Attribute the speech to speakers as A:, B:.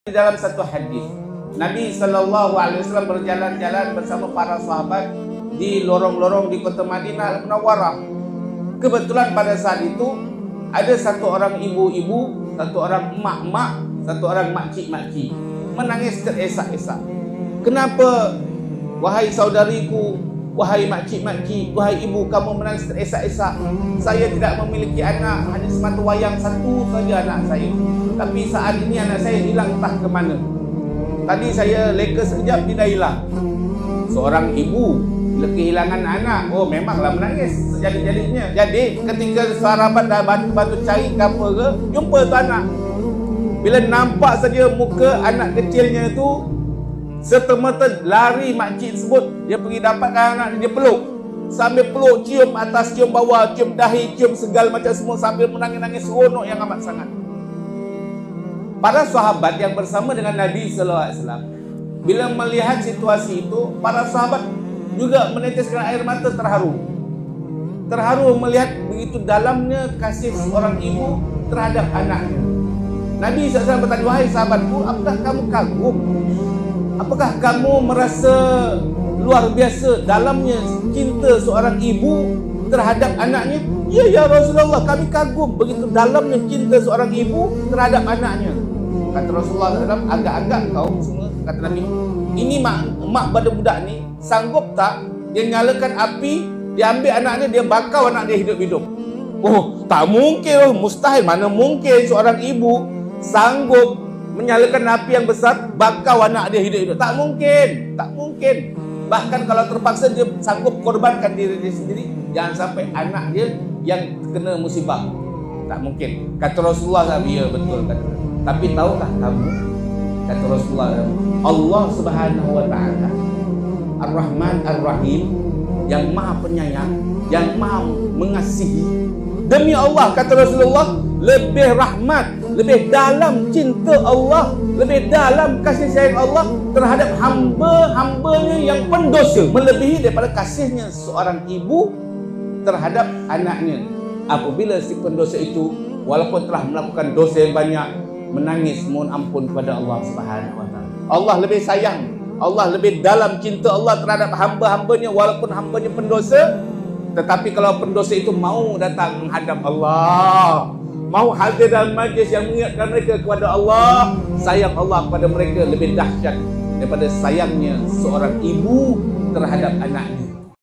A: Dalam satu hadis, Nabi SAW berjalan-jalan bersama para sahabat di lorong-lorong di kota Madinah Al-Munawwarah. Kebetulan pada saat itu ada satu orang ibu-ibu, satu orang emak-emak, satu orang makcik-makcik menangis teresak-esak. Kenapa wahai saudariku, wahai makcik-makcik, wahai ibu, kamu menangis teresak-esak? Saya tidak memiliki anak, hanya semata wayang satu saja anak saya. Tapi saat ini anak saya hilang entah ke mana. Tadi saya leka sekejap, dia dah hilang. Seorang ibu bila kehilangan anak, oh memanglah menangis sejadi-jadinya. Jadi ketika sahabat dah bantu cari ke apa ke, jumpa tu anak. Bila nampak saja muka anak kecilnya tu, serta-merta lari makcik sebut. Dia pergi dapatkan anak dia peluk. Sambil peluk, cium atas, cium bawah, cium dahi, cium segala macam semua, sambil menangis-nangis seronok yang amat sangat. Para sahabat yang bersama dengan Nabi SAW, bila melihat situasi itu, para sahabat juga meneteskan air mata terharu. Terharu melihat begitu dalamnya kasih seorang ibu terhadap anaknya. Nabi SAW bertanya, wahai sahabatku, apakah kamu kagum? Apakah kamu merasa luar biasa dalamnya cinta seorang ibu terhadap anaknya? Ya Rasulullah, kami kagum begitu dalamnya cinta seorang ibu terhadap anaknya. Kata Rasulullah SAW, agak-agak kau semua, kata Nabi, ini mak pada budak ni sanggup tak dia nyalakan api, dia ambil anaknya, dia bakar anak dia hidup-hidup? Oh, tak mungkin, mustahil. Mana mungkin seorang ibu sanggup menyalakan api yang besar, bakar anak dia hidup-hidup? Tak mungkin, tak mungkin. Bahkan kalau terpaksa dia sanggup korbankan diri dia sendiri, jangan sampai anak dia yang kena musibah. Tak mungkin. Kata Rasulullah SAW, ya betul, kata. Tapi tahukah kamu, kata Rasulullah SAW, Allah Subhanahu Wa Taala Ar-Rahman Ar-Rahim, yang maha penyayang, yang maha mengasihi. Demi Allah, kata Rasulullah, lebih rahmat, lebih dalam cinta Allah, lebih dalam kasih sayang Allah terhadap hamba-hambanya yang pendosa, melebihi daripada kasihnya seorang ibu terhadap anaknya. Apabila si pendosa itu walaupun telah melakukan dosa yang banyak, menangis mohon ampun kepada Allah Subhanahu Wa Taala. Allah lebih sayang, Allah lebih dalam cinta Allah terhadap hamba-hambanya walaupun hambanya pendosa. Tetapi kalau pendosa itu mau datang menghadap Allah, mau hadir dalam majlis yang mengingatkan mereka kepada Allah, sayang Allah kepada mereka lebih dahsyat daripada sayangnya seorang ibu terhadap anaknya.